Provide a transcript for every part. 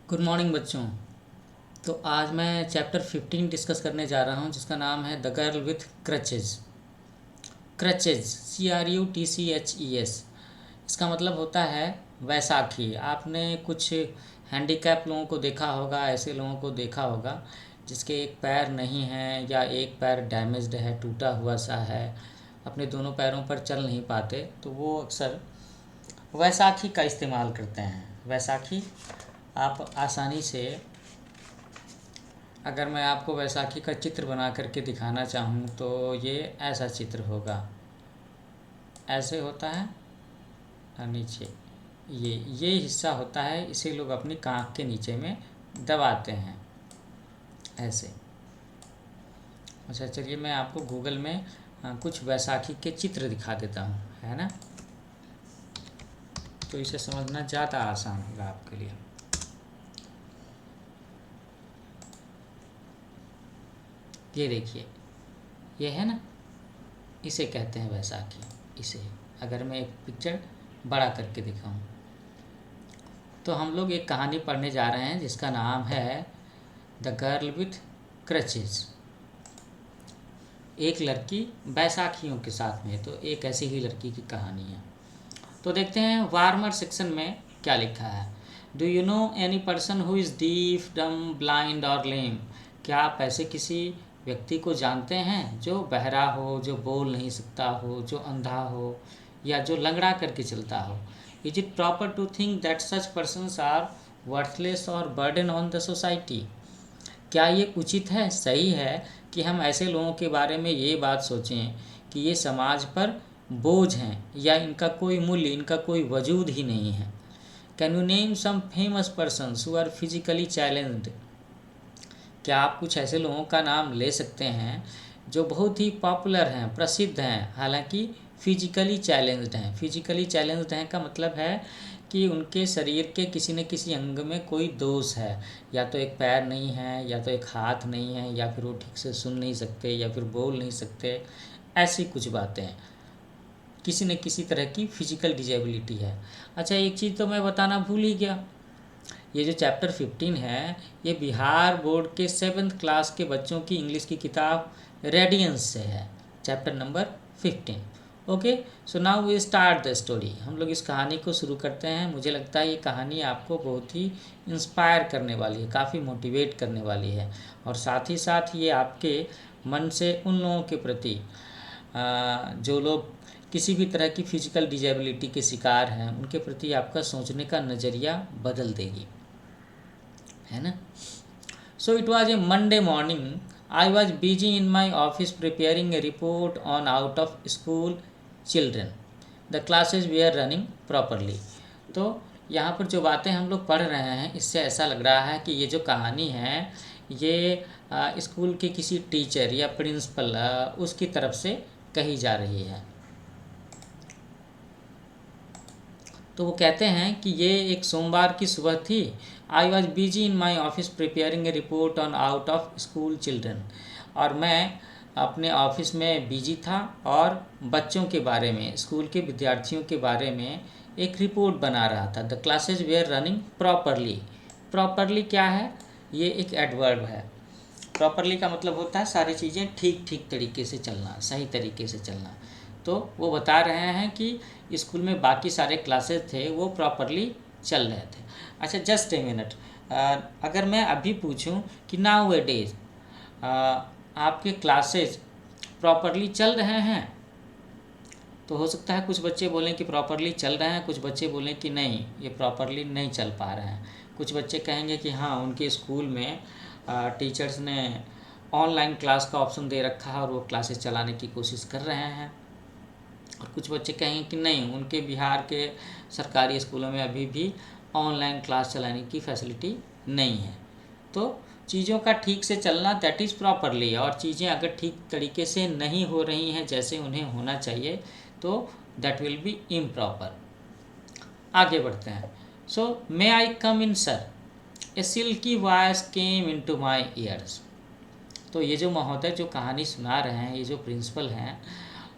Good morning बच्चों। तो आज मैं चैप्टर 15 डिस्कस करने जा रहा हूँ जिसका नाम है the girl with crutches. Crutches CRUTCHES, इसका मतलब होता है वैसाखी। आपने कुछ हैंडीकैप लोगों को देखा होगा, ऐसे लोगों को देखा होगा जिसके एक पैर नहीं है या एक पैर डैमेज्ड है, टूटा हुआ सा है, अपने दोनों पैरों पर चल नहीं पाते, तो वो अक्सर वैसाखी का इस्तेमाल करते हैं। वैसाखी आप आसानी से, अगर मैं आपको वैसाखी का चित्र बना करके दिखाना चाहूँ तो ये ऐसा चित्र होगा, ऐसे होता है और नीचे ये हिस्सा होता है, इसे लोग अपनी कांख के नीचे में दबाते हैं ऐसे। अच्छा चलिए मैं आपको गूगल में कुछ वैसाखी के चित्र दिखा देता हूँ, है ना, तो इसे समझना ज़्यादा आसान होगा आपके लिए। ये देखिए, ये है ना, इसे कहते हैं वैसाखी। इसे अगर मैं एक पिक्चर बड़ा करके दिखाऊं तो हम लोग एक कहानी पढ़ने जा रहे हैं जिसका नाम है द गर्ल विथ क्रचेज। एक लड़की बैसाखियों के साथ में, तो एक ऐसी ही लड़की की कहानी है। तो देखते हैं वार्मर सेक्शन में क्या लिखा है। Do you know any person who is deaf, डम, ब्लाइंड और लेम? क्या आप ऐसे किसी व्यक्ति को जानते हैं जो बहरा हो, जो बोल नहीं सकता हो, जो अंधा हो या जो लंगड़ा करके चलता हो? Is it proper to think that such persons are worthless और बर्डन ऑन द सोसाइटी? क्या ये उचित है, सही है कि हम ऐसे लोगों के बारे में ये बात सोचें कि ये समाज पर बोझ हैं या इनका कोई मूल्य, इनका कोई वजूद ही नहीं है? Can you name some famous persons who are physically challenged? क्या आप कुछ ऐसे लोगों का नाम ले सकते हैं जो बहुत ही पॉपुलर हैं, प्रसिद्ध हैं, हालांकि फिजिकली चैलेंज्ड हैं? फिजिकली चैलेंज्ड हैं का मतलब है कि उनके शरीर के किसी न किसी अंग में कोई दोष है, या तो एक पैर नहीं है, या तो एक हाथ नहीं है, या फिर वो ठीक से सुन नहीं सकते, या फिर बोल नहीं सकते, ऐसी कुछ बातें, किसी न किसी तरह की फिजिकल डिजेबिलिटी है। अच्छा एक चीज़ तो मैं बताना भूल ही गया, ये जो चैप्टर 15 है ये बिहार बोर्ड के 7th क्लास के बच्चों की इंग्लिश की किताब रेडियंस से है, chapter number 15। Okay, so now we start the story. हम लोग इस कहानी को शुरू करते हैं। मुझे लगता है ये कहानी आपको बहुत ही इंस्पायर करने वाली है, काफ़ी मोटिवेट करने वाली है, और साथ ही साथ ये आपके मन से उन लोगों के प्रति जो लोग किसी भी तरह की फिजिकल डिजेबिलिटी के शिकार हैं उनके प्रति आपका सोचने का नज़रिया बदल देगी, है ना। So it was a Monday morning, I was busy in my office preparing a report on out of school children, the classes we are running properly. तो यहाँ पर जो बातें हम लोग पढ़ रहे हैं इससे ऐसा लग रहा है कि ये जो कहानी है ये स्कूल के किसी टीचर या प्रिंसिपल उसकी तरफ से कही जा रही है। तो वो कहते हैं कि ये एक सोमवार की सुबह थी। आई was busy in my office preparing a report on out of school children, और मैं अपने ऑफिस में बिजी था और बच्चों के बारे में, स्कूल के विद्यार्थियों के बारे में एक रिपोर्ट बना रहा था। The classes were running properly. Properly क्या है? ये एक एडवर्ब है। प्रॉपरली का मतलब होता है सारी चीज़ें ठीक ठीक तरीके से चलना, सही तरीके से चलना। तो वो बता रहे हैं कि स्कूल में बाकी सारे क्लासेस थे वो प्रॉपरली चल रहे थे। अच्छा जस्ट ए मिनट, अगर मैं अभी पूछूं कि नाउ ए डेज आपके क्लासेस प्रॉपरली चल रहे हैं, तो हो सकता है कुछ बच्चे बोलें कि प्रॉपरली चल रहे हैं, कुछ बच्चे बोलें कि नहीं ये प्रॉपरली नहीं चल पा रहे हैं। कुछ बच्चे कहेंगे कि हाँ उनके स्कूल में टीचर्स ने ऑनलाइन क्लास का ऑप्शन दे रखा है और वो क्लासेस चलाने की कोशिश कर रहे हैं। और कुछ बच्चे कहेंगे कि नहीं उनके बिहार के सरकारी स्कूलों में अभी भी ऑनलाइन क्लास चलाने की फैसिलिटी नहीं है। तो चीज़ों का ठीक से चलना दैट इज़ प्रॉपरली, और चीज़ें अगर ठीक तरीके से नहीं हो रही हैं जैसे उन्हें होना चाहिए तो दैट विल बी इम्प्रॉपर। आगे बढ़ते हैं। So may I come in sir, a silky voice came into my ears. तो ये जो महोदय जो कहानी सुना रहे हैं, ये जो प्रिंसिपल हैं,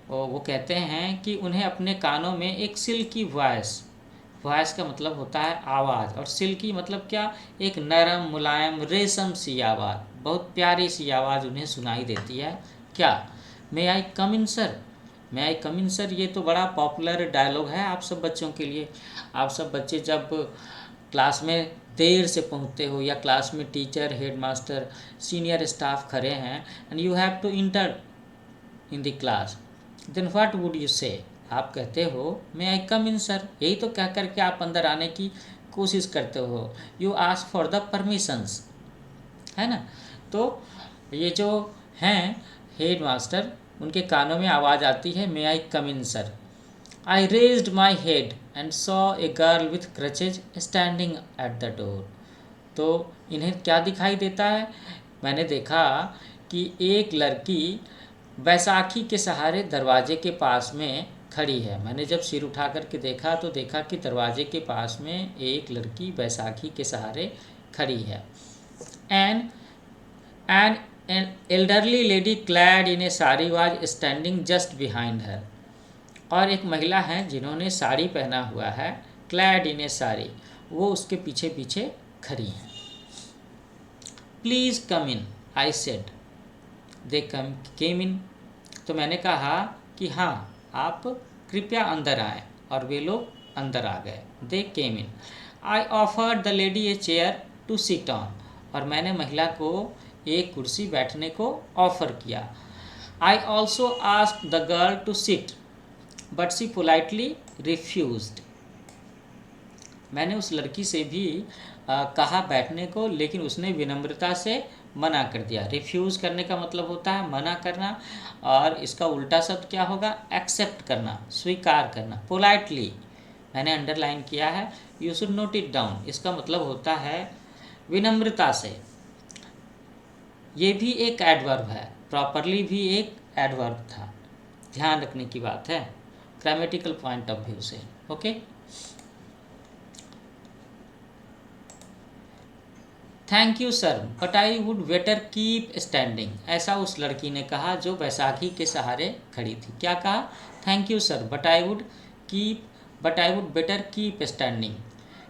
वो कहते हैं कि उन्हें अपने कानों में एक सिल्की वॉइस वॉइस का मतलब होता है आवाज़, और सिल्की मतलब क्या, एक नरम मुलायम रेशम सी आवाज़, बहुत प्यारी सी आवाज़ उन्हें सुनाई देती है। क्या, मे I come in sir, may I come in sir, ये तो बड़ा पॉपुलर डायलॉग है आप सब बच्चों के लिए। आप सब बच्चे जब क्लास में देर से पहुंचते हो, या क्लास में टीचर, हेडमास्टर, सीनियर स्टाफ खड़े हैं, and you have to enter in the class, then what would you say, आप कहते हो मे आई कम इन सर, यही तो कह करके आप अंदर आने की कोशिश करते हो। You ask for the permissions, है ना। तो ये जो हैं हेड मास्टर, उनके कानों में आवाज़ आती है may I come in sir. I raised my head and saw a girl with crutches standing at the door. तो इन्हें क्या दिखाई देता है, मैंने देखा कि एक लड़की बैसाखी के सहारे दरवाजे के पास में खड़ी है। मैंने जब सिर उठा करके देखा तो देखा कि दरवाजे के पास में एक लड़की बैसाखी के सहारे खड़ी है। And an elderly lady clad in A sari was standing just behind her. और एक महिला है जिन्होंने साड़ी पहना हुआ है, क्लैड इन ए साड़ी, वो उसके पीछे पीछे खड़ी हैं। Please come in, I said. They came in. तो मैंने कहा कि हाँ, आप कृपया अंदर आएँ, और वे लोग अंदर आ गए। They came in. I offered the lady a chair to sit on. और मैंने महिला को एक कुर्सी बैठने को ऑफ़र किया। I also asked the girl to sit but she politely refused. मैंने उस लड़की से भी कहा बैठने को, लेकिन उसने विनम्रता से मना कर दिया। रिफ्यूज़ करने का मतलब होता है मना करना, और इसका उल्टा शब्द क्या होगा, एक्सेप्ट करना, स्वीकार करना। पोलाइटली मैंने अंडरलाइन किया है, you should note it down. इसका मतलब होता है विनम्रता से। ये भी एक एडवर्ब है, प्रॉपरली भी एक एडवर्ब था, ध्यान रखने की बात है ग्रामेटिकल पॉइंट ऑफ व्यू से। Okay, thank you sir but I would better keep standing. ऐसा उस लड़की ने कहा जो बैसाखी के सहारे खड़ी थी। क्या कहा, thank you sir but I would better keep standing,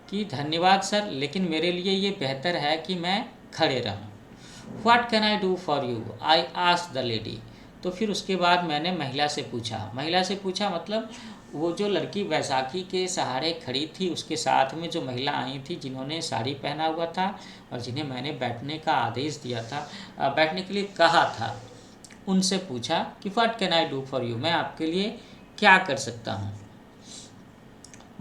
कि धन्यवाद सर, लेकिन मेरे लिए ये बेहतर है कि मैं खड़े रहूं। What can I do for you, I asked the lady. तो फिर उसके बाद मैंने महिला से पूछा मतलब वो जो लड़की बैसाखी के सहारे खड़ी थी, उसके साथ में जो महिला आई थी जिन्होंने साड़ी पहना हुआ था और जिन्हें मैंने बैठने का आदेश दिया था, बैठने के लिए कहा था, उनसे पूछा कि what can I do for you, मैं आपके लिए क्या कर सकता हूँ।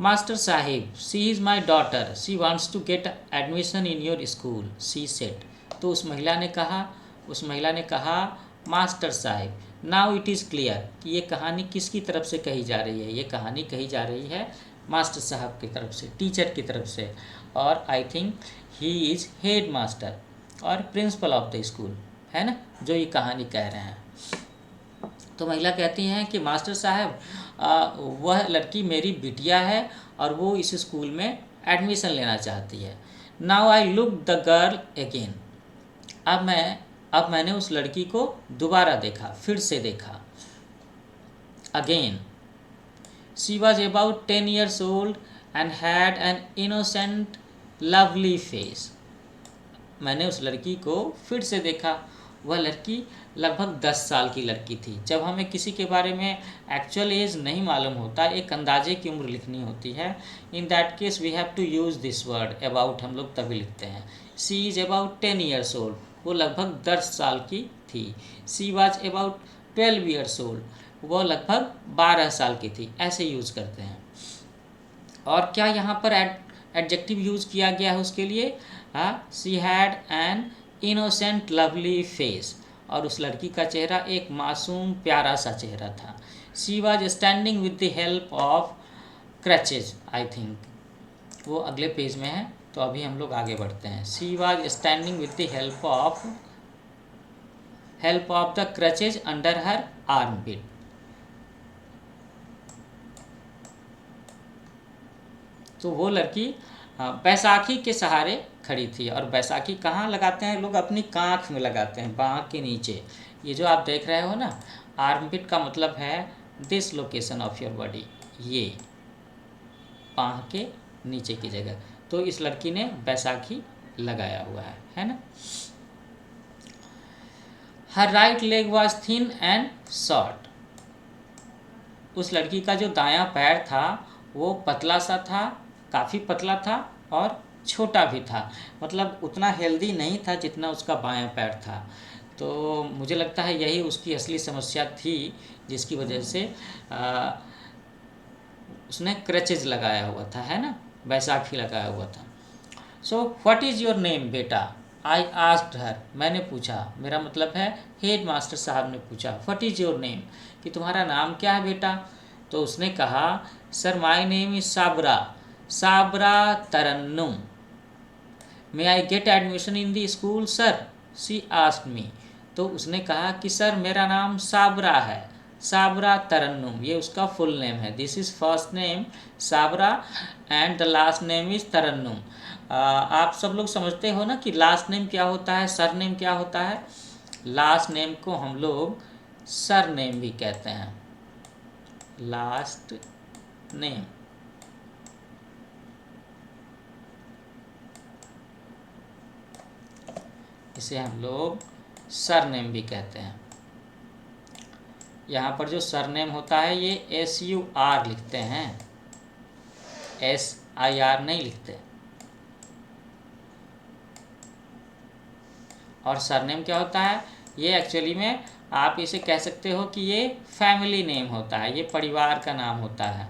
मास्टर साहिब, she is my daughter, she wants to get admission in your school, she said. तो उस महिला ने कहा मास्टर साहिब, नाउ इट इज़ क्लियर, कि ये कहानी किसकी तरफ से कही जा रही है। ये कहानी कही जा रही है मास्टर साहब की तरफ से, टीचर की तरफ से, और I think he is head master और प्रिंसिपल ऑफ द स्कूल, है ना, जो ये कहानी कह रहे हैं। तो महिला कहती हैं कि मास्टर साहब, वह लड़की मेरी बिटिया है और वो इस स्कूल में एडमिशन लेना चाहती है। Now I look the girl again. अब मैंने उस लड़की को दोबारा देखा, फिर से देखा, again. She was about 10 years old and had an innocent lovely face। मैंने उस लड़की को फिर से देखा, वह लड़की लगभग 10 साल की लड़की थी। जब हमें किसी के बारे में एक्चुअल एज नहीं मालूम होता, एक अंदाजे की उम्र लिखनी होती है, in that case we have to use this word about, हम लोग तभी लिखते हैं। She is about 10 years old, वो लगभग 10 साल की थी। She was about 12 years old, वो लगभग 12 साल की थी, ऐसे यूज़ करते हैं। और क्या यहाँ पर एडजेक्टिव यूज़ किया गया है उसके लिए, she had an innocent lovely face, और उस लड़की का चेहरा एक मासूम प्यारा सा चेहरा था। She was standing with the help of crutches, I think वो अगले पेज में है, तो अभी हम लोग आगे बढ़ते हैं। She was standing with the help of the crutches under her armpit. तो वो लड़की बैसाखी के सहारे खड़ी थी, और बैसाखी कहाँ लगाते हैं लोग, अपनी कांख में लगाते हैं, बाँह के नीचे। ये जो आप देख रहे हो ना, आर्मपिट का मतलब है this location of your body, ये बाँह के नीचे की जगह। तो इस लड़की ने बैसाखी लगाया हुआ है ना। Her right leg was thin and short. उस लड़की का जो दायां पैर था वो पतला सा था, काफ़ी पतला था और छोटा भी था, मतलब उतना हेल्दी नहीं था जितना उसका बायां पैर था। तो मुझे लगता है यही उसकी असली समस्या थी, जिसकी वजह से उसने क्रचेज लगाया हुआ था, है ना, बैसाखी लगाया हुआ था। So what is your name बेटा, आई आस्क्ड हर, मैंने पूछा, मेरा मतलब है हेड मास्टर साहब ने पूछा, व्हाट इज़ योर नेम, कि तुम्हारा नाम क्या है बेटा। तो उसने कहा, sir my name is Sabra, Sabra Tarannum. May I get admission in the school sir, she asked me. तो उसने कहा कि सर मेरा नाम साबरा है, साबरा तरन्नुम, ये उसका फुल नेम है। This is first name Sabra and the last name is Tarannum. आप सब लोग समझते हो ना कि लास्ट नेम क्या होता है, सर नेम क्या होता है। लास्ट नेम को हम लोग सर नेम भी कहते हैं, लास्ट नेम। इसे हम लोग सरनेम भी कहते हैं। यहाँ पर जो सरनेम होता है ये SUR लिखते हैं, SIR नहीं लिखते। और सरनेम क्या होता है, ये एक्चुअली में आप इसे कह सकते हो कि ये फैमिली नेम होता है, ये परिवार का नाम होता है।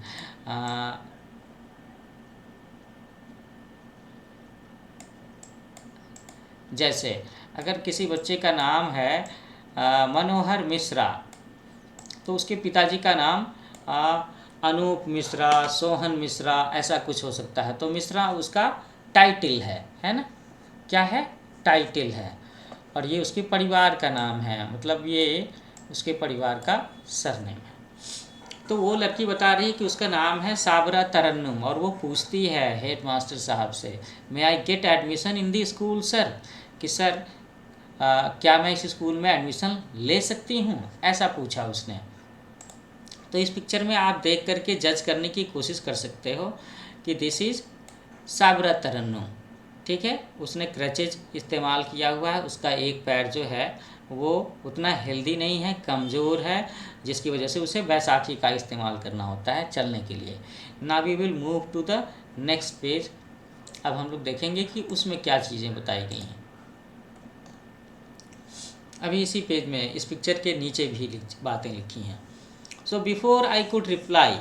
जैसे अगर किसी बच्चे का नाम है मनोहर मिश्रा, तो उसके पिताजी का नाम अनूप मिश्रा, सोहन मिश्रा, ऐसा कुछ हो सकता है। तो मिश्रा उसका टाइटल है ना, क्या है, टाइटल है। और ये उसके परिवार का नाम है, मतलब ये उसके परिवार का सरनेम है। तो वो लड़की बता रही है कि उसका नाम है साबरा तरन्नुम, और वो पूछती है हेड मास्टर साहब से, may I get admission in the school sir, कि सर क्या मैं इस स्कूल में एडमिशन ले सकती हूँ, ऐसा पूछा उसने। तो इस पिक्चर में आप देख करके जज करने की कोशिश कर सकते हो कि दिस इज़ साबरा तरन्नुम, ठीक है। उसने क्रचेज इस्तेमाल किया हुआ है, उसका एक पैर जो है वो उतना हेल्दी नहीं है, कमज़ोर है, जिसकी वजह से उसे बैसाखी का इस्तेमाल करना होता है चलने के लिए। Now we will move to the next page. अब हम लोग देखेंगे कि उसमें क्या चीज़ें बताई गई हैं। अभी इसी पेज में इस पिक्चर के नीचे भी बातें लिखी हैं। So before I could reply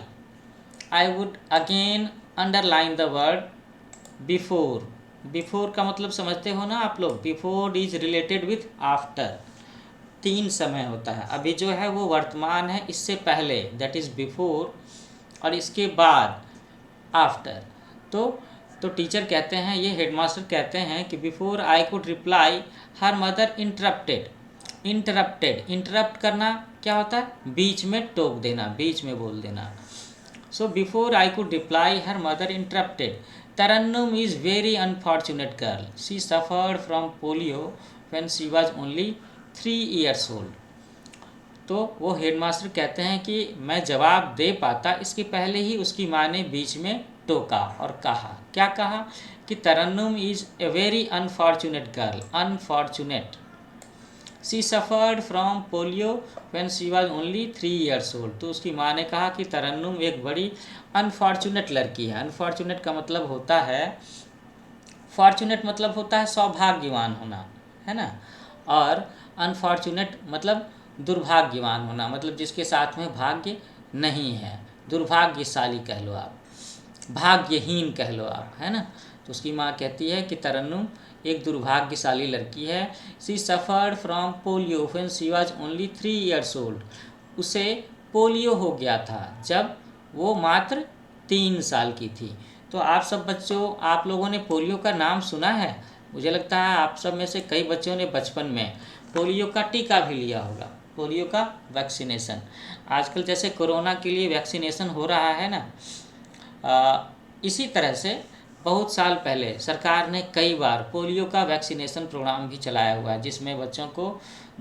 I would again underline the word before. Before का मतलब समझते हो ना आप लोग, before is related with after, 3 समय होता है। अभी जो है वो वर्तमान है, इससे पहले दैट इज़ बिफोर, और इसके बाद आफ्टर। तो टीचर कहते हैं, ये हेडमास्टर कहते हैं कि before I could reply her mother interrupted. Interrupt करना क्या होता है, बीच में टोक देना, बीच में बोल देना। So before I could reply her mother interrupted, Tarannum is very unfortunate girl, she suffered from polio when she was only 3 years old। तो वो हेडमास्टर कहते हैं कि मैं जवाब दे पाता, इसके पहले ही उसकी माँ ने बीच में टोका और कहा, क्या कहा, कि Tarannum is a very unfortunate girl, unfortunate, she suffered from polio when she was only 3 years old। तो उसकी माँ ने कहा कि तरन्नुम एक बड़ी अनफॉर्चुनेट लड़की है। अनफॉर्चुनेट का मतलब होता है, फॉर्चुनेट मतलब होता है सौभाग्यवान होना, है ना, और अनफॉर्चुनेट मतलब दुर्भाग्यवान होना, मतलब जिसके साथ में भाग्य नहीं है, दुर्भाग्यशाली कह लो आप, भाग्यहीन कह लो आप, है ना। तो उसकी माँ कहती है कि तरन्नुम एक दुर्भाग्यशाली लड़की है। She suffered from polio when she was only 3 years old। उसे पोलियो हो गया था जब वो मात्र 3 साल की थी। तो आप सब बच्चों, आप लोगों ने पोलियो का नाम सुना है। मुझे लगता है आप सब में से कई बच्चों ने बचपन में पोलियो का टीका भी लिया होगा, पोलियो का वैक्सीनेशन। आजकल जैसे कोरोना के लिए वैक्सीनेशन हो रहा है ना, इसी तरह से बहुत साल पहले सरकार ने कई बार पोलियो का वैक्सीनेशन प्रोग्राम भी चलाया हुआ है, जिसमें बच्चों को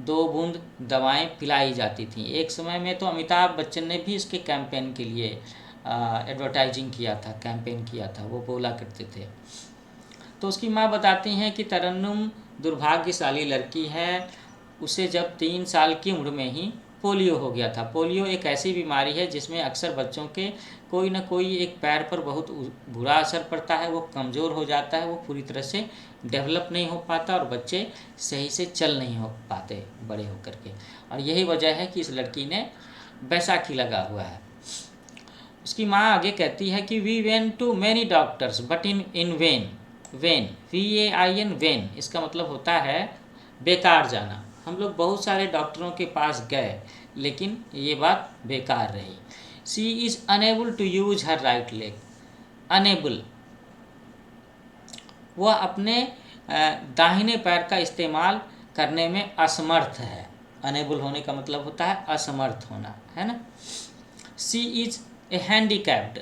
2 बूंद दवाएं पिलाई जाती थी। एक समय में तो अमिताभ बच्चन ने भी इसके कैंपेन के लिए एडवर्टाइजिंग किया था, कैंपेन किया था, वो बोला करते थे। तो उसकी माँ बताती हैं कि तरन्नुम दुर्भाग्यशाली लड़की है, उसे जब 3 साल की उम्र में ही पोलियो हो गया था। पोलियो एक ऐसी बीमारी है जिसमें अक्सर बच्चों के कोई ना कोई एक पैर पर बहुत बुरा असर पड़ता है, वो कमज़ोर हो जाता है, वो पूरी तरह से डेवलप नहीं हो पाता और बच्चे सही से चल नहीं हो पाते बड़े होकर के। और यही वजह है कि इस लड़की ने बैसाखी लगा हुआ है। उसकी माँ आगे कहती है कि we went to many doctors but in vain. Vain, VAIN, vain, इसका मतलब होता है बेकार जाना। हम लोग बहुत सारे डॉक्टरों के पास गए लेकिन ये बात बेकार रही। She is unable to use her right leg. Unable, वह अपने दाहिने पैर का इस्तेमाल करने में असमर्थ है। अनेबल होने का मतलब होता है असमर्थ होना, है ना। She is a handicapped.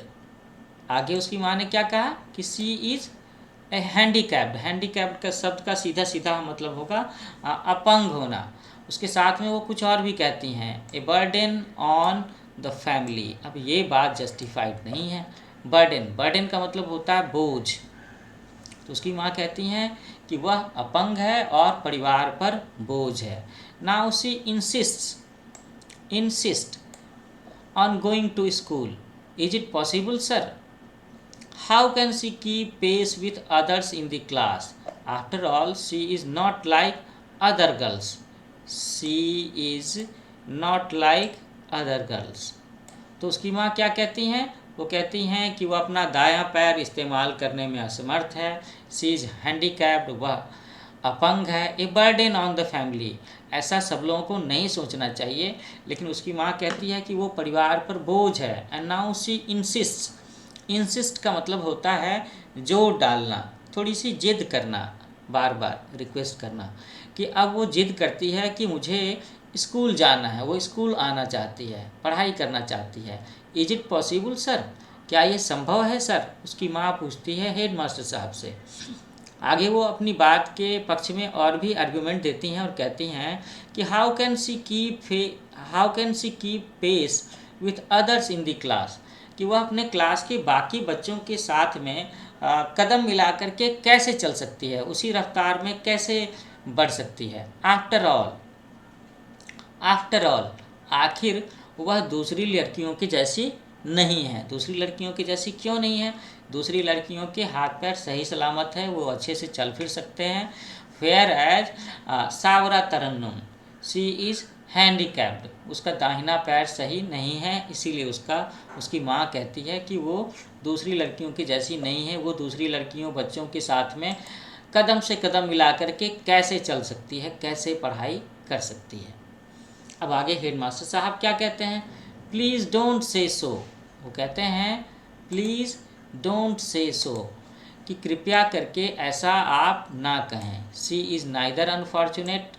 आगे उसकी माँ ने क्या कहा कि she is a handicapped. Handicapped का शब्द का सीधा सीधा मतलब होगा अपंग होना। उसके साथ में वो कुछ और भी कहती हैं, a burden on the family. अब ये बात जस्टिफाइड नहीं है। बर्डन, बर्डन का मतलब होता है बोझ। तो उसकी माँ कहती हैं कि वह अपंग है और परिवार पर बोझ है। Now she insist on going to school. Is it possible, sir? How can she keep pace with others in the class? After all, she is not like other girls. She is not like other girls. तो उसकी माँ क्या कहती हैं? वो कहती हैं कि वह अपना दायां पैर इस्तेमाल करने में असमर्थ है। शी इज़ हैंडीकैप्ड, वह अपंग है। A burden on the family, ऐसा सब लोगों को नहीं सोचना चाहिए, लेकिन उसकी माँ कहती है कि वो परिवार पर बोझ है। एंड नाउ शी इंसिस्ट का मतलब होता है जोर डालना, थोड़ी सी जिद करना, बार बार रिक्वेस्ट करना, कि अब वो जिद करती है कि मुझे स्कूल जाना है, वो स्कूल आना चाहती है, पढ़ाई करना चाहती है। Is it possible sir? क्या ये संभव है सर? उसकी माँ पूछती है हेड मास्टर साहब से। आगे वो अपनी बात के पक्ष में और भी आर्गूमेंट देती हैं और कहती हैं कि how can she keep pace with others in the class, कि वह अपने क्लास के बाकी बच्चों के साथ में कदम मिला करके कैसे चल सकती है, उसी रफ्तार में कैसे बढ़ सकती है। आफ्टर ऑल, आखिर वह दूसरी लड़कियों की जैसी नहीं है। दूसरी लड़कियों की जैसी क्यों नहीं है? दूसरी लड़कियों के हाथ पैर सही सलामत है, वो अच्छे से चल फिर सकते हैं। Fair as Savara Tarannum, she is handicapped, उसका दाहिना पैर सही नहीं है, इसीलिए उसकी माँ कहती है कि वो दूसरी लड़कियों की जैसी नहीं है। वो दूसरी लड़कियों बच्चों के साथ में कदम से कदम मिला करके कैसे चल सकती है, कैसे पढ़ाई कर सकती है। अब आगे हेडमास्टर साहब क्या कहते हैं? प्लीज़ डोंट से सो। वो कहते हैं प्लीज़ डोंट से सो, कि कृपया करके ऐसा आप ना कहें। She is neither unfortunate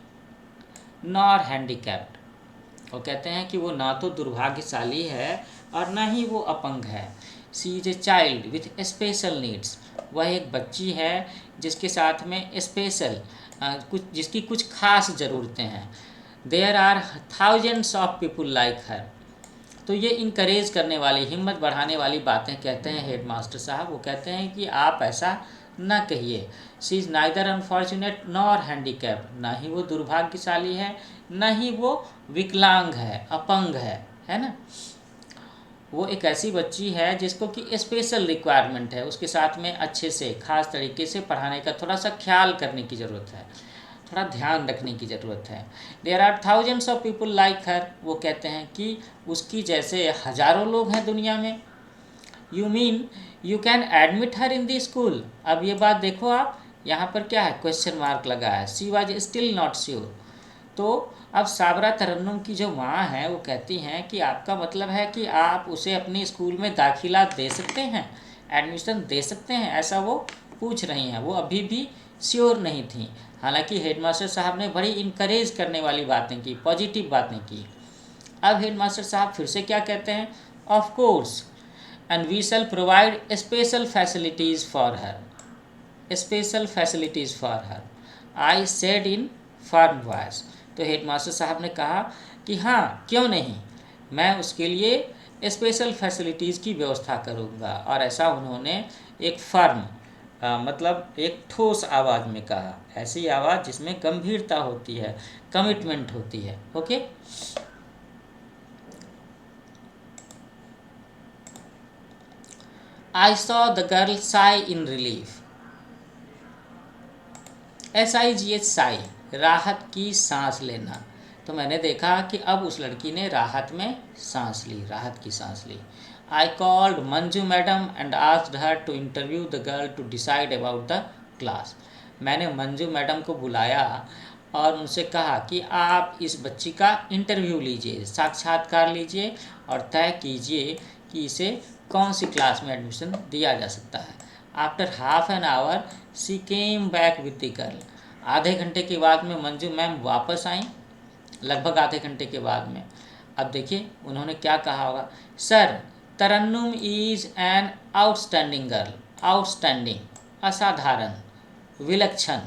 nor handicapped. वो कहते हैं कि वो ना तो दुर्भाग्यशाली है और ना ही वो अपंग है। She is a child with special needs. वह एक बच्ची है जिसके साथ में स्पेशल जिसकी कुछ खास ज़रूरतें हैं। There are thousands of people like her. तो ये इनकरेज करने वाली, हिम्मत बढ़ाने वाली बातें कहते हैं हेड मास्टर साहब। वो कहते हैं कि आप ऐसा ना कहिए। She is neither unfortunate nor handicapped, ना ही वो दुर्भाग्यशाली है, ना ही वो विकलांग है, अपंग है ना। वो एक ऐसी बच्ची है जिसको कि स्पेशल रिक्वायरमेंट है, उसके साथ में अच्छे से ख़ास तरीके से पढ़ाने का थोड़ा सा ख्याल करने की ज़रूरत है, थोड़ा ध्यान रखने की ज़रूरत है। There are thousands of people like her. वो कहते हैं कि उसकी जैसे हज़ारों लोग हैं दुनिया में। You mean you can admit her in the school. अब ये बात देखो आप, यहाँ पर क्या है, क्वेश्चन मार्क लगा है। She was still not sure. तो अब साबरा तरन्नुम की जो माँ है वो कहती हैं कि आपका मतलब है कि आप उसे अपने स्कूल में दाखिला दे सकते हैं, एडमिशन दे सकते हैं, ऐसा वो पूछ रही हैं। वो अभी भी श्योर नहीं थी। हालांकि हेडमास्टर साहब ने बड़ी इनकरेज करने वाली बातें की, पॉजिटिव बातें की। अब हेडमास्टर साहब फिर से क्या कहते हैं? Of course and we shall provide special facilities for her. Special facilities for her, I said in firm voice. तो हेडमास्टर साहब ने कहा कि हाँ, क्यों नहीं, मैं उसके लिए स्पेशल फैसिलिटीज़ की व्यवस्था करूँगा। और ऐसा उन्होंने एक फर्म मतलब एक ठोस आवाज़ में कहा, ऐसी आवाज़ जिसमें गंभीरता होती है, कमिटमेंट होती है। Okay, I saw the girl Sai in relief. SIGH Sai, राहत की सांस लेना। तो मैंने देखा कि अब उस लड़की ने राहत में सांस ली, राहत की सांस ली। I called Manju madam and asked her to interview the girl to decide about the class. मैंने मंजू मैडम को बुलाया और उनसे कहा कि आप इस बच्ची का इंटरव्यू लीजिए, साक्षात्कार लीजिए और तय कीजिए कि इसे कौन सी क्लास में एडमिशन दिया जा सकता है। After half an hour she came back with the girl. आधे घंटे के बाद में मंजू मैम वापस आई, लगभग आधे घंटे के बाद में। अब देखिए उन्होंने क्या कहा होगा। Sir, Tarannum is an outstanding girl. Outstanding, असाधारण, विलक्षण,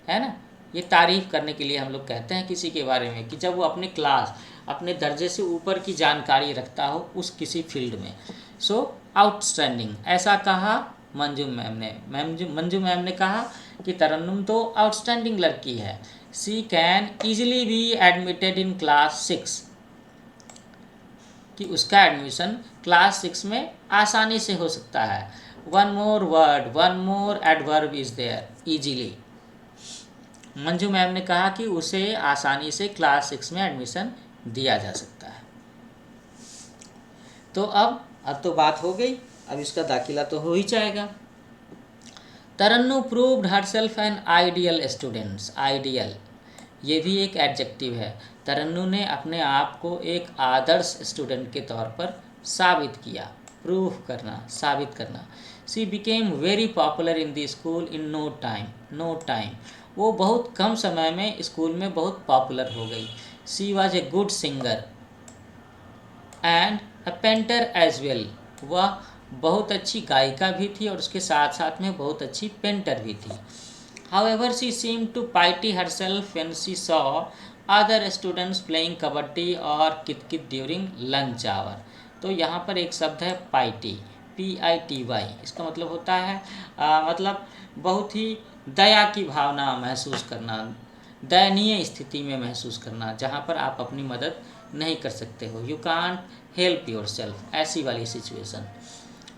है ना। ये तारीफ करने के लिए हम लोग कहते हैं किसी के बारे में कि जब वो अपने क्लास, अपने दर्जे से ऊपर की जानकारी रखता हो उस किसी फील्ड में। सो आउटस्टैंडिंग, ऐसा कहा मंजू मैम ने। मंजू मैम ने कहा कि तरन्नुम तो आउटस्टैंडिंग लड़की है। She can easily be admitted in class 6, कि उसका एडमिशन क्लास 6 में आसानी से हो सकता है। One more word, one more adverb is there, easily. Manju ma'am ने कहा कि उसे आसानी से क्लास 6 में एडमिशन दिया जा सकता है। तो अब तो बात हो गई, अब इसका दाखिला तो हो ही जाएगा। Tarannum proved herself an ideal students. Ideal, ये भी एक एडजेक्टिव है। तरन्नु ने अपने आप को एक आदर्श स्टूडेंट के तौर पर साबित किया। प्रूव करना, साबित करना। She became very popular in the school in no time. No time, वो बहुत कम समय में स्कूल में बहुत पॉपुलर हो गई। She was a good singer and a painter as well. वह बहुत अच्छी गायिका भी थी और उसके साथ साथ में बहुत अच्छी पेंटर भी थी। However, she seemed to pity herself when she saw other students playing kabaddi और कित-कित during lunch hour। तो यहाँ पर एक शब्द है पाइटी, PITY। इसका मतलब होता है मतलब बहुत ही दया की भावना महसूस करना, दयनीय स्थिति में महसूस करना, जहाँ पर आप अपनी मदद नहीं कर सकते हो। You can't help your self, ऐसी वाली सिचुएशन।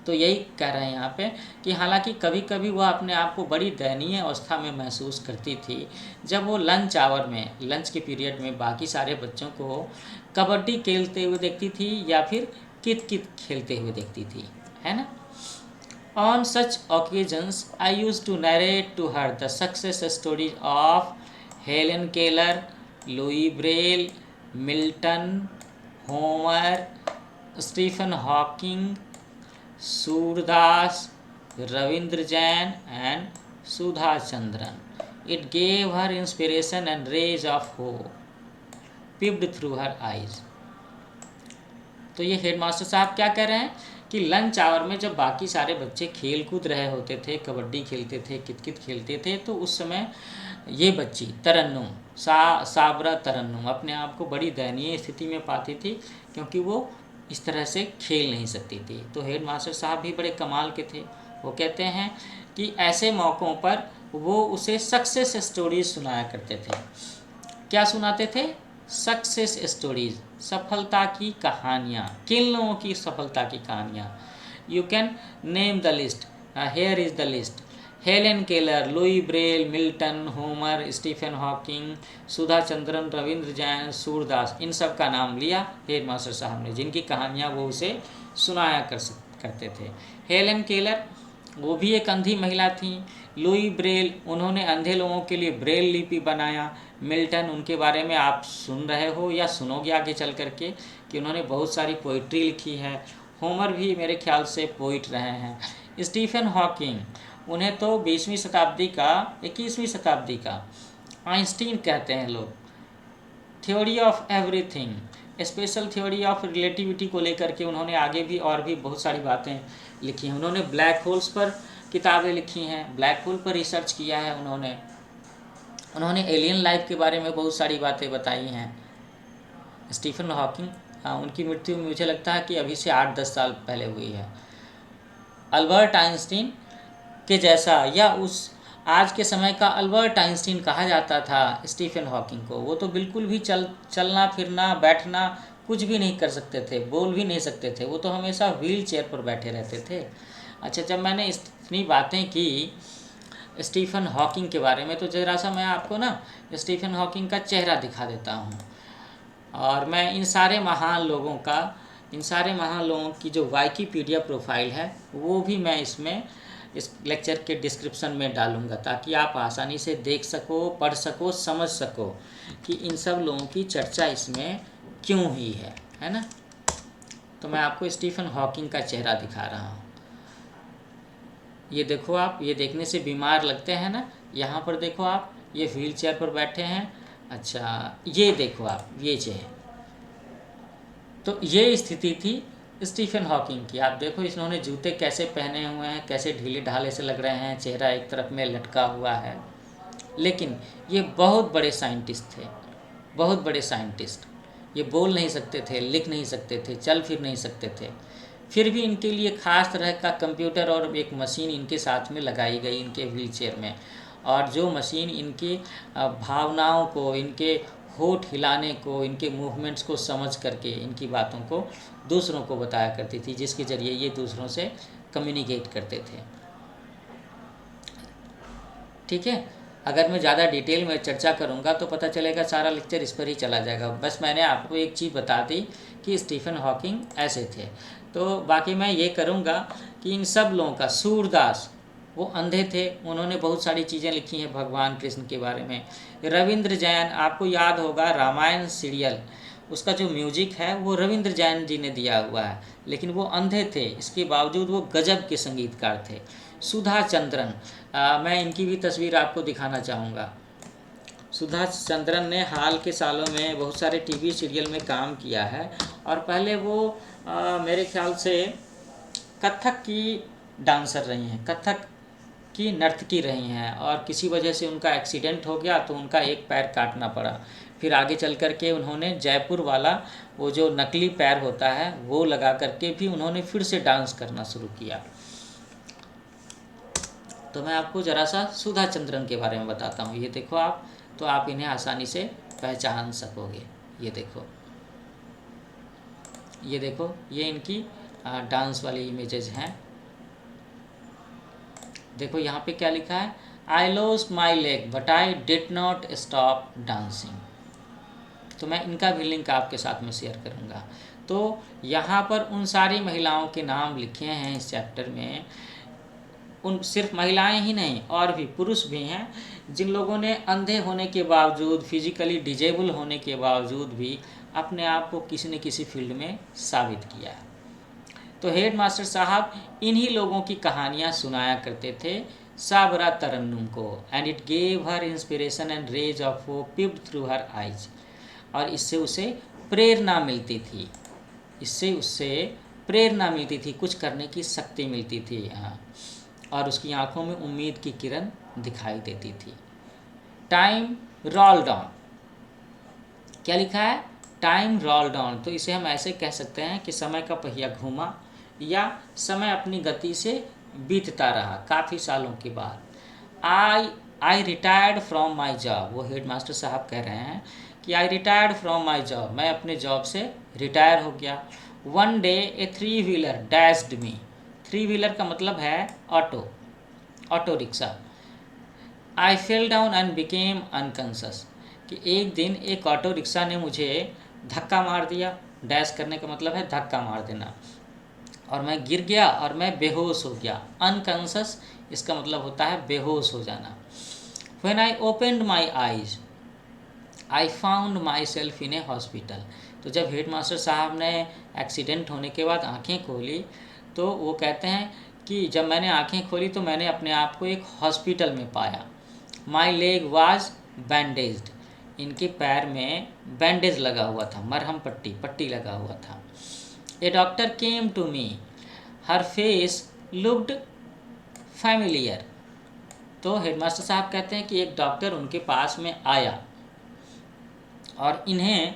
तो यही कह रहे हैं यहाँ पे कि हालांकि कभी कभी वह अपने आप को बड़ी दयनीय अवस्था में महसूस करती थी जब वो लंच आवर में, लंच के पीरियड में बाकी सारे बच्चों को कबड्डी खेलते हुए देखती थी या फिर कित कित खेलते हुए देखती थी, है ना। On such occasions I used to narrate to her the success stories of Helen Keller, Louis Braille, Milton, Homer, Stephen Hawking, Surdas, Ravindra Jain and Sudha Chandran. It gave her inspiration and rays of hope peeped through her eyes। तो ये headmaster साहब क्या कह रहे हैं कि lunch hour में जब बाकी सारे बच्चे खेल कूद रहे होते थे, कबड्डी खेलते थे, कित-कित खेलते थे, तो उस समय ये बच्ची तरन्नुम, साबरा तरन्नुम अपने आप को बड़ी दयनीय स्थिति में पाती थी क्योंकि वो इस तरह से खेल नहीं सकती थी। तो हेडमास्टर साहब भी बड़े कमाल के थे। वो कहते हैं कि ऐसे मौक़ों पर वो उसे सक्सेस स्टोरीज सुनाया करते थे। क्या सुनाते थे? सक्सेस स्टोरीज, सफलता की कहानियाँ। किन लोगों की सफलता की कहानियाँ? You can name the list, here is the list. Helen Keller, Louis Braille, Milton, Homer, Stephen Hawking, Sudha Chandran, Ravindra Jain, Surdas, इन सब का नाम लिया हेडमास्टर साहब ने, जिनकी कहानियाँ वो उसे सुनाया करते थे। हेलेन केलर, वो भी एक अंधी महिला थी। लुई ब्रेल, उन्होंने अंधे लोगों के लिए ब्रेल लिपि बनाया। मिल्टन, उनके बारे में आप सुन रहे हो या सुनोगे आगे चल करके कि उन्होंने बहुत सारी पोइट्री लिखी है। होमर भी मेरे ख्याल से पोइट रहे हैं। स्टीफन हॉकिंग, उन्हें तो 20वीं शताब्दी का, 21वीं शताब्दी का आइंस्टीन कहते हैं लोग। Theory of everything, special theory of relativity को लेकर के उन्होंने आगे भी और भी बहुत सारी बातें लिखी हैं। उन्होंने ब्लैक होल्स पर किताबें लिखी हैं, ब्लैक होल पर रिसर्च किया है उन्होंने एलियन लाइफ के बारे में बहुत सारी बातें बताई हैं। स्टीफन हॉकिंग उनकी मृत्यु मुझे लगता है कि अभी से 8-10 साल पहले हुई है। अल्बर्ट आइंस्टीन के जैसा, या उस आज के समय का अल्बर्ट आइंस्टीन कहा जाता था स्टीफन हॉकिंग को। वो तो बिल्कुल भी चलना फिरना बैठना कुछ भी नहीं कर सकते थे, बोल भी नहीं सकते थे, वो तो हमेशा व्हील चेयर पर बैठे रहते थे। अच्छा, जब मैंने इतनी बातें की स्टीफन हॉकिंग के बारे में, तो ज़रा सा मैं आपको ना स्टीफन हॉकिंग का चेहरा दिखा देता हूँ। और मैं इन सारे महान लोगों की जो विकिपीडिया प्रोफाइल है वो भी मैं इसमें इस लेक्चर के डिस्क्रिप्शन में डालूँगा, ताकि आप आसानी से देख सको, पढ़ सको, समझ सको कि इन सब लोगों की चर्चा इसमें क्यों हुई है ना। तो मैं आपको स्टीफन हॉकिंग का चेहरा दिखा रहा हूँ। ये देखो आप, ये देखने से बीमार लगते हैं ना। यहाँ पर देखो आप, ये व्हील चेयर पर बैठे हैं। अच्छा, ये देखो आप, ये चेहरा। तो ये स्थिति थी स्टीफन हॉकिंग की। आप देखो इन्होंने जूते कैसे पहने हुए हैं, कैसे ढीले ढाले से लग रहे हैं, चेहरा एक तरफ में लटका हुआ है। लेकिन ये बहुत बड़े साइंटिस्ट थे, बहुत बड़े साइंटिस्ट। ये बोल नहीं सकते थे, लिख नहीं सकते थे, चल फिर नहीं सकते थे। फिर भी इनके लिए खास तरह का कंप्यूटर और एक मशीन इनके साथ में लगाई गई इनके व्हील चेयर में। और जो मशीन इनकी भावनाओं को, इनके होठ हिलाने को, इनके मूवमेंट्स को समझ करके इनकी बातों को दूसरों को बताया करती थी, जिसके ज़रिए ये दूसरों से कम्युनिकेट करते थे। ठीक है, अगर मैं ज़्यादा डिटेल में चर्चा करूँगा तो पता चलेगा सारा लेक्चर इस पर ही चला जाएगा। बस मैंने आपको एक चीज़ बता दी कि स्टीफन हॉकिंग ऐसे थे। तो बाकी मैं ये करूँगा कि इन सब लोगों का, सूरदास वो अंधे थे, उन्होंने बहुत सारी चीज़ें लिखी हैं भगवान कृष्ण के बारे में। रविंद्र जैन, आपको याद होगा रामायण सीरियल, उसका जो म्यूजिक है वो रविंद्र जैन जी ने दिया हुआ है, लेकिन वो अंधे थे, इसके बावजूद वो गजब के संगीतकार थे। सुधा चंद्रन, मैं इनकी भी तस्वीर आपको दिखाना चाहूँगा। सुधा चंद्रन ने हाल के सालों में बहुत सारे टीवी सीरियल में काम किया है, और पहले वो मेरे ख्याल से कथक की डांसर रही हैं, कथक की नर्तकी रही हैं, और किसी वजह से उनका एक्सीडेंट हो गया तो उनका एक पैर काटना पड़ा। फिर आगे चल कर के उन्होंने जयपुर वाला वो जो नकली पैर होता है वो लगा करके भी उन्होंने फिर से डांस करना शुरू किया। तो मैं आपको ज़रा सा सुधा चंद्रन के बारे में बताता हूँ। ये देखो आप, तो आप इन्हें आसानी से पहचान सकोगे। ये देखो, ये देखो, ये इनकी डांस वाली इमेजेस हैं। देखो यहाँ पे क्या लिखा है, I lost my leg but I did not stop dancing. तो मैं इनका भी लिंक आपके साथ में शेयर करूँगा। तो यहाँ पर उन सारी महिलाओं के नाम लिखे हैं इस चैप्टर में। उन सिर्फ महिलाएं ही नहीं, और भी पुरुष भी हैं जिन लोगों ने अंधे होने के बावजूद, फिजिकली डिजेबल होने के बावजूद भी अपने आप को किसी न किसी फील्ड में साबित किया है। तो हेड मास्टर साहब इन्हीं लोगों की कहानियाँ सुनाया करते थे साबरा तरन्नुम को, and it gave her inspiration and rays of hope peeped through her eyes. और इससे उसे प्रेरणा मिलती थी, इससे उससे प्रेरणा मिलती थी, कुछ करने की शक्ति मिलती थी। हाँ, और उसकी आंखों में उम्मीद की किरण दिखाई देती थी। टाइम रोल्ड ऑन, क्या लिखा है, टाइम रोल्ड ऑन। तो इसे हम ऐसे कह सकते हैं कि समय का पहिया घूमा, या समय अपनी गति से बीतता रहा। काफ़ी सालों के बाद आई रिटायर्ड फ्रॉम माई जॉब, वो हेड मास्टर साहब कह रहे हैं कि आई रिटायर्ड फ्रॉम माई जॉब, मैं अपने जॉब से रिटायर हो गया। वन डे ए 3 व्हीलर डैश्ड मी, 3 व्हीलर का मतलब है auto rickshaw. I fell down and became unconscious, कि एक दिन एक ऑटो रिक्शा ने मुझे धक्का मार दिया। डैश करने का मतलब है धक्का मार देना, और मैं गिर गया और मैं बेहोश हो गया। अनकॉन्शियस इसका मतलब होता है बेहोश हो जाना। When I opened my eyes I found my self in A hospital. तो जब हेड मास्टर साहब ने एक्सीडेंट होने के बाद आंखें खोली, तो वो कहते हैं कि जब मैंने आंखें खोली तो मैंने अपने आप को एक हॉस्पिटल में पाया। माई लेग वाज बैंडेज्ड, इनके पैर में बैंडेज लगा हुआ था, मरहम पट्टी लगा हुआ था। A doctor came to me, her face looked familiar. तो हेडमास्टर साहब कहते हैं कि एक डॉक्टर उनके पास में आया और इन्हें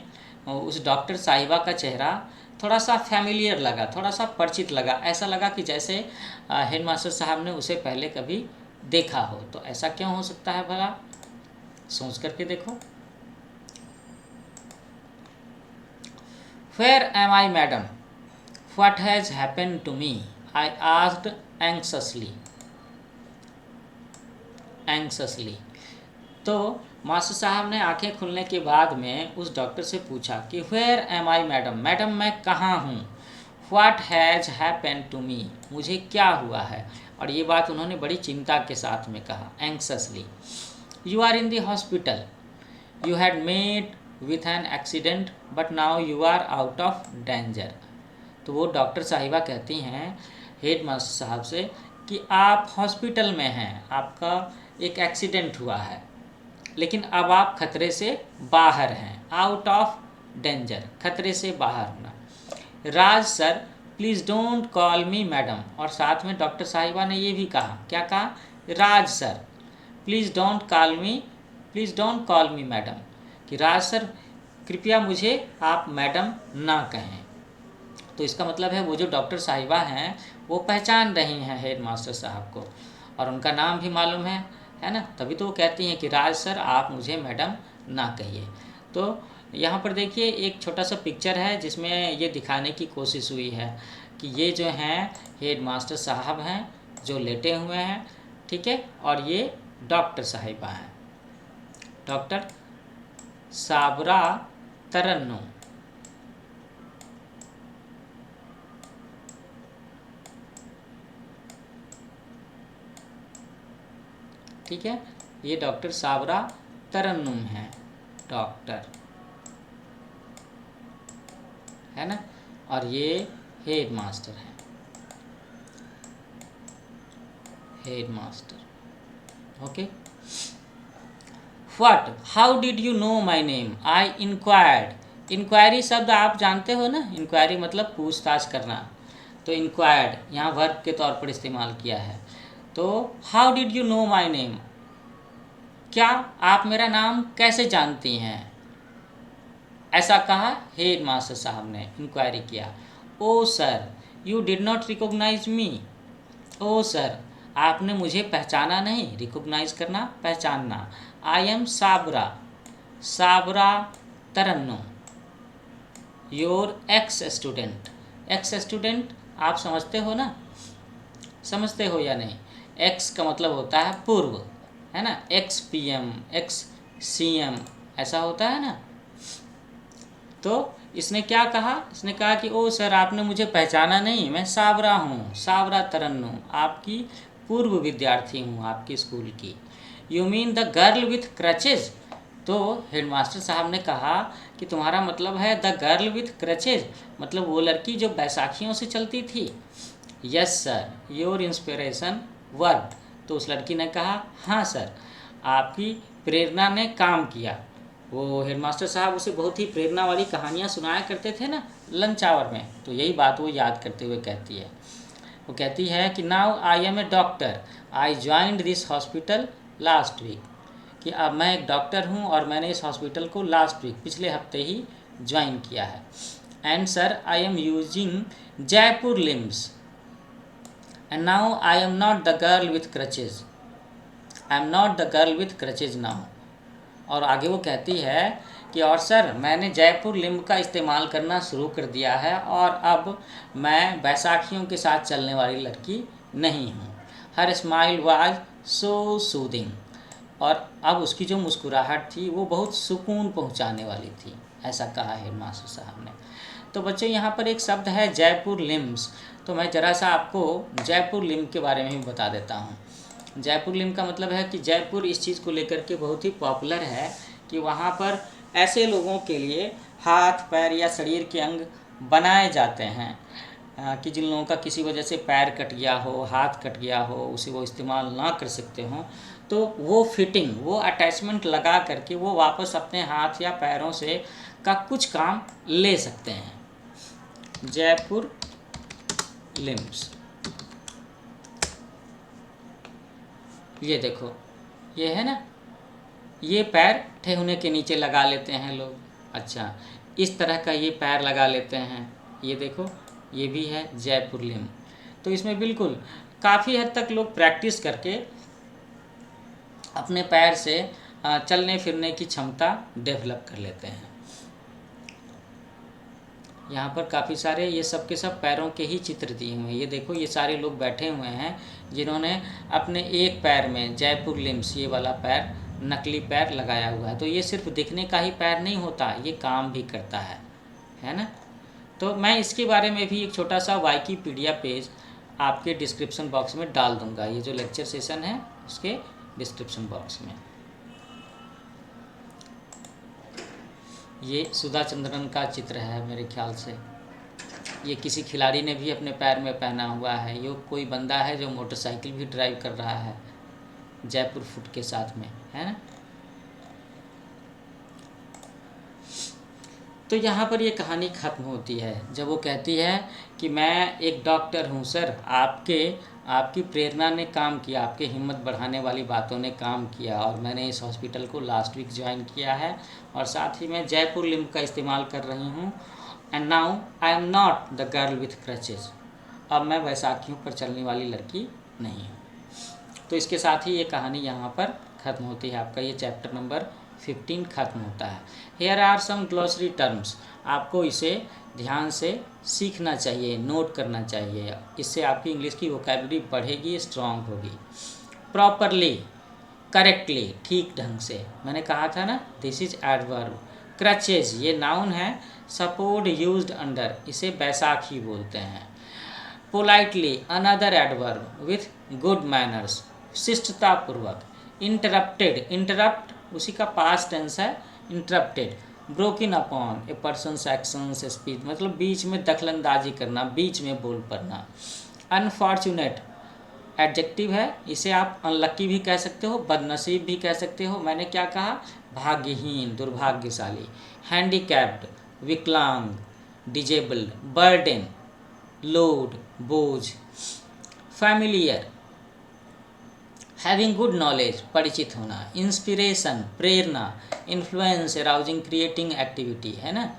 उस डॉक्टर साहिबा का चेहरा थोड़ा सा फैमिलियर लगा, थोड़ा सा परिचित लगा, ऐसा लगा कि जैसे हेडमास्टर साहब ने उसे पहले कभी देखा हो। तो ऐसा क्यों हो सकता है भला, सोच करके देखो। Where am I madam, what has happened to me, I asked anxiously. तो मास्टर साहब ने आंखें खुलने के बाद में उस डॉक्टर से पूछा कि where am I madam, madam मैं कहाँ हूँ। What has happened to me, मुझे क्या हुआ है। और ये बात उन्होंने बड़ी चिंता के साथ में कहा, anxiously. You are in the hospital, you had met with an accident but now you are out of danger. तो वो डॉक्टर साहिबा कहती हैं हेड मास्टर साहब से कि आप हॉस्पिटल में हैं, आपका एक एक्सीडेंट हुआ है, लेकिन अब आप खतरे से बाहर हैं, आउट ऑफ डेंजर, खतरे से बाहर होना। Raj sir please don't call me madam. और साथ में डॉक्टर साहिबा ने ये भी कहा, क्या कहा, Raj sir please don't call me madam, कि राज सर कृपया मुझे आप मैडम ना कहें। तो इसका मतलब है वो जो डॉक्टर साहिबा हैं वो पहचान रही हैं हेड मास्टर साहब को, और उनका नाम भी मालूम है ना, तभी तो वो कहती हैं कि राज सर आप मुझे मैडम ना कहिए। तो यहाँ पर देखिए एक छोटा सा पिक्चर है जिसमें ये दिखाने की कोशिश हुई है कि ये जो हैं हेड मास्टर साहब हैं जो लेटे हुए हैं, ठीक है, और ये डॉक्टर साहिबा हैं, डॉक्टर साबरा तरन्नुम। ठीक है, ये डॉक्टर साबरा तरन्नुम है, डॉक्टर, है ना, और ये हेड मास्टर है, head master. Okay, what, how did you know my name, I inquired. Inquiry शब्द आप जानते हो ना, इंक्वायरी मतलब पूछताछ करना, तो इंक्वायर्ड यहाँ वर्ब के तौर पर इस्तेमाल किया है। तो how did you know my name, क्या आप मेरा नाम कैसे जानती हैं, ऐसा कहा हेड मास्टर साहब ने, इंक्वायरी किया। Oh sir you did not recognise me, oh sir आपने मुझे पहचाना नहीं, रिकॉग्नाइज करना, पहचानना। I am Sabra Tarannum, your ex student. Ex student आप समझते हो ना, समझते हो या नहीं, एक्स का मतलब होता है पूर्व, है ना, एक्स पीएम, एक्स सीएम, ऐसा होता है ना। तो इसने क्या कहा, इसने कहा कि ओ सर आपने मुझे पहचाना नहीं, मैं साबरा हूँ, साबरा तरन्नुम, आपकी पूर्व विद्यार्थी हूँ आपकी स्कूल की। You mean the girl with crutches. तो हेडमास्टर साहब ने कहा कि तुम्हारा मतलब है द गर्ल विथ क्रचेज, मतलब वो लड़की जो बैसाखियों से चलती थी। Yes sir your inspiration work. तो उस लड़की ने कहा हाँ सर आपकी प्रेरणा ने काम किया। वो हेडमास्टर साहब उसे बहुत ही प्रेरणा वाली कहानियाँ सुनाया करते थे ना लंच आवर में, तो यही बात वो याद करते हुए कहती है। वो कहती है कि now I am a doctor, I joined this hospital last week, कि अब मैं एक डॉक्टर हूँ और मैंने इस हॉस्पिटल को लास्ट वीक, पिछले हफ्ते ही ज्वाइन किया है। And sir I am using Jaipur limbs, and now I am not the girl with crutches, I am not the girl with crutches now. और आगे वो कहती है कि और सर मैंने जयपुर लिम्ब का इस्तेमाल करना शुरू कर दिया है और अब मैं बैसाखियों के साथ चलने वाली लड़की नहीं हूँ। Her smile was so soothing, और अब उसकी जो मुस्कुराहट थी वो बहुत सुकून पहुँचाने वाली थी, ऐसा कहा हेडमास्टर साहब ने। तो बच्चों यहाँ पर एक शब्द है जयपुर लिम्स, तो मैं ज़रा सा आपको जयपुर लिम्ब के बारे में भी बता देता हूँ। जयपुर लिम्ब का मतलब है कि जयपुर इस चीज़ को लेकर के बहुत ही पॉपुलर है कि वहाँ पर ऐसे लोगों के लिए हाथ पैर या शरीर के अंग बनाए जाते हैं कि जिन लोगों का किसी वजह से पैर कट गया हो, हाथ कट गया हो, उसे वो इस्तेमाल ना कर सकते हों, तो वो फिटिंग, वो अटैचमेंट लगा करके वो वापस अपने हाथ या पैरों से का कुछ काम ले सकते हैं। जयपुर लिम्स, ये देखो ये है ना, ये पैर ठेहुने के नीचे लगा लेते हैं लोग। अच्छा, इस तरह का ये पैर लगा लेते हैं। ये देखो, ये भी है जयपुर लिम्ब। तो इसमें बिल्कुल काफ़ी हद तक लोग प्रैक्टिस करके अपने पैर से चलने फिरने की क्षमता डेवलप कर लेते हैं। यहाँ पर काफ़ी सारे ये सब के सब पैरों के ही चित्र दिए हुए हैं। ये देखो, ये सारे लोग बैठे हुए हैं जिन्होंने अपने एक पैर में जयपुर लिम्स, ये वाला पैर, नकली पैर लगाया हुआ है। तो ये सिर्फ दिखने का ही पैर नहीं होता, ये काम भी करता है ना। तो मैं इसके बारे में भी एक छोटा सा विकिपीडिया पेज आपके डिस्क्रिप्शन बॉक्स में डाल दूंगा। ये जो लेक्चर सेशन है उसके डिस्क्रिप्शन बॉक्स में। ये सुधा चंद्रन का चित्र है मेरे ख्याल से। ये किसी खिलाड़ी ने भी अपने पैर में पहना हुआ है। ये कोई बंदा है जो मोटरसाइकिल भी ड्राइव कर रहा है जयपुर फुट के साथ में, है ना। तो यहाँ पर ये कहानी ख़त्म होती है जब वो कहती है कि मैं एक डॉक्टर हूँ सर, आपकी प्रेरणा ने काम किया, आपके हिम्मत बढ़ाने वाली बातों ने काम किया, और मैंने इस हॉस्पिटल को लास्ट वीक ज्वाइन किया है, और साथ ही मैं जयपुर लिम्ब का इस्तेमाल कर रही हूँ। And now I am not the girl with crutches. अब मैं बैसाखियों पर चलने वाली लड़की नहीं हूँ। तो इसके साथ ही ये कहानी यहाँ पर ख़त्म होती है। आपका ये चैप्टर नंबर 15 खत्म होता है। Here are some glossary terms. आपको इसे ध्यान से सीखना चाहिए, नोट करना चाहिए। इससे आपकी इंग्लिश की वोकैबुलरी बढ़ेगी, स्ट्रांग होगी। प्रॉपरली, करेक्टली, ठीक ढंग से। मैंने कहा था ना, दिस इज एडवर्ब। क्रचेज ये नाउन है, सपोर्ट यूज्ड अंडर, इसे बैसाखी बोलते हैं। Politely, another adverb with good manners, शिष्टतापूर्वक। इंटरप्टेड, इंटरप्ट उसी का पास्ट टेंस है, interrupted. Broken upon, a person's actions speech, मतलब बीच में दखलंदाजी करना, बीच में बोल पड़ना। अनफॉर्चुनेट एडजेक्टिव है, इसे आप अनलक्की भी कह सकते हो, बदनसीब भी कह सकते हो। मैंने क्या कहा, भाग्यहीन, दुर्भाग्यशाली। हैंडीकैप्ड, विकलांग, डिजेबल्ड। बर्डन, लोड, बोझ। फैमिलियर, हैविंग गुड नॉलेज, परिचित होना। इंस्पिरेशन, प्रेरणा। इन्फ्लुएंस, अराउजिंग क्रिएटिंग एक्टिविटी, है ना।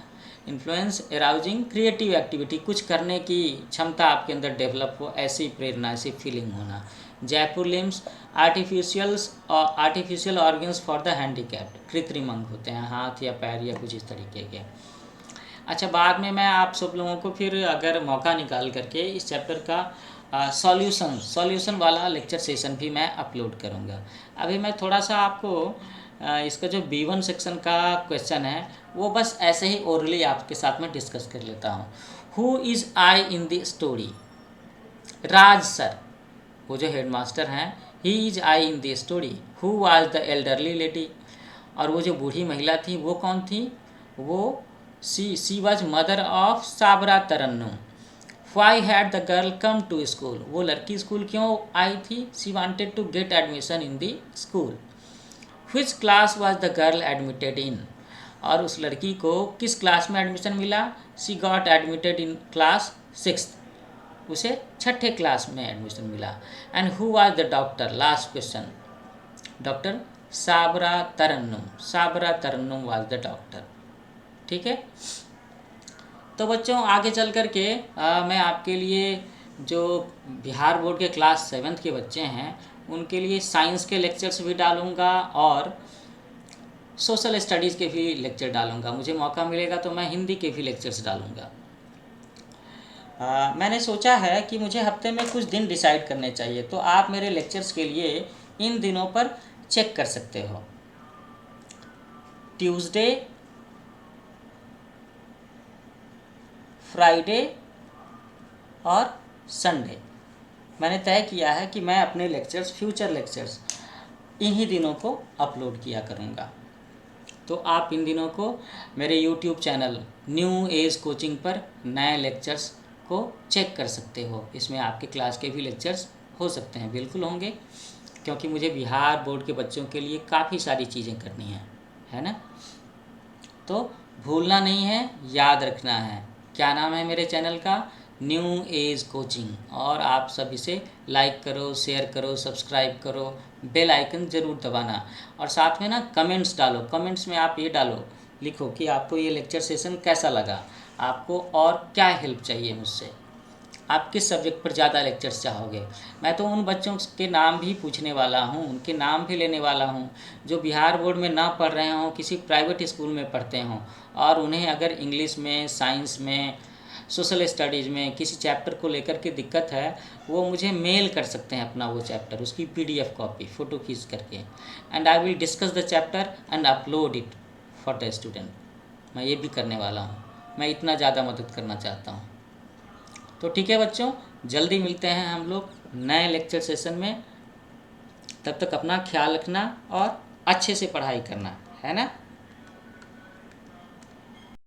इन्फ्लुएंस, अराउजिंग क्रिएटिव एक्टिविटी, कुछ करने की क्षमता आपके अंदर डेवलप हो, ऐसी प्रेरणा, ऐसी फीलिंग होना। Jaipur limbs, artificial organs for the handicapped, कृत्रिम अंग होते हैं, हाथ या पैर या कुछ इस तरीके के। अच्छा, बाद में मैं आप सब लोगों को फिर अगर मौका निकाल करके इस चैप्टर का सॉल्यूशन वाला लेक्चर सेशन भी मैं अपलोड करूँगा। अभी मैं थोड़ा सा आपको इसका जो B1 सेक्शन का क्वेश्चन है वो बस ऐसे ही ओरली आपके साथ में डिस्कस कर लेता हूँ। Who is I in the story? Raj sir, वो जो हेडमास्टर हैं, he is I in the story. Who was the elderly lady? और वो जो बूढ़ी महिला थी वो कौन थी? वो she was mother of Sabra Tarannum. Why had the girl come to school? वो लड़की स्कूल क्यों आई थी? She wanted to get admission in the school. Which class was the girl admitted in? और उस लड़की को किस क्लास में एडमिशन मिला? She got admitted in class 6th. उसे 6ठे क्लास में एडमिशन मिला। And who was the doctor? Last question. Doctor Sabra Tarannum. Sabra Tarannum was the doctor. ठीक है। तो बच्चों, आगे चल कर के मैं आपके लिए जो बिहार बोर्ड के क्लास 7th के बच्चे हैं उनके लिए साइंस के लेक्चर्स भी डालूंगा और सोशल स्टडीज़ के भी लेक्चर डालूंगा। मुझे मौका मिलेगा तो मैं हिंदी के भी लेक्चर्स डालूंगा। मैंने सोचा है कि मुझे हफ्ते में कुछ दिन डिसाइड करने चाहिए, तो आप मेरे लेक्चर्स के लिए इन दिनों पर चेक कर सकते हो। ट्यूसडे, फ्राइडे और संडे मैंने तय किया है कि मैं अपने लेक्चर्स, फ्यूचर लेक्चर्स, इन्हीं दिनों को अपलोड किया करूँगा। तो आप इन दिनों को मेरे YouTube channel new age coaching पर नए लेक्चर्स को चेक कर सकते हो। इसमें आपके क्लास के भी लेक्चर्स हो सकते हैं, बिल्कुल होंगे, क्योंकि मुझे बिहार बोर्ड के बच्चों के लिए काफ़ी सारी चीज़ें करनी है ना। तो भूलना नहीं है, याद रखना है। क्या नाम है मेरे चैनल का? New age coaching. और आप सब इसे लाइक करो, शेयर करो, सब्सक्राइब करो, बेल आइकन ज़रूर दबाना, और साथ में ना कमेंट्स डालो। कमेंट्स में आप ये डालो लिखो कि आपको ये लेक्चर सेशन कैसा लगा, आपको और क्या हेल्प चाहिए मुझसे, आप किस सब्जेक्ट पर ज़्यादा लेक्चर्स चाहोगे। मैं तो उन बच्चों के नाम भी पूछने वाला हूँ, उनके नाम भी लेने वाला हूँ जो बिहार बोर्ड में ना पढ़ रहे हों, किसी प्राइवेट स्कूल में पढ़ते हों, और उन्हें अगर इंग्लिश में, साइंस में, सोशल स्टडीज़ में किसी चैप्टर को लेकर के दिक्कत है, वो मुझे मेल कर सकते हैं अपना वो चैप्टर, उसकी PDF कॉपी फ़ोटो खींच करके, and I will discuss the chapter and upload it for the student. मैं ये भी करने वाला हूँ, मैं इतना ज़्यादा मदद करना चाहता हूँ। तो ठीक है बच्चों, जल्दी मिलते हैं हम लोग नए लेक्चर सेशन में। तब तक अपना ख्याल रखना और अच्छे से पढ़ाई करना है ना।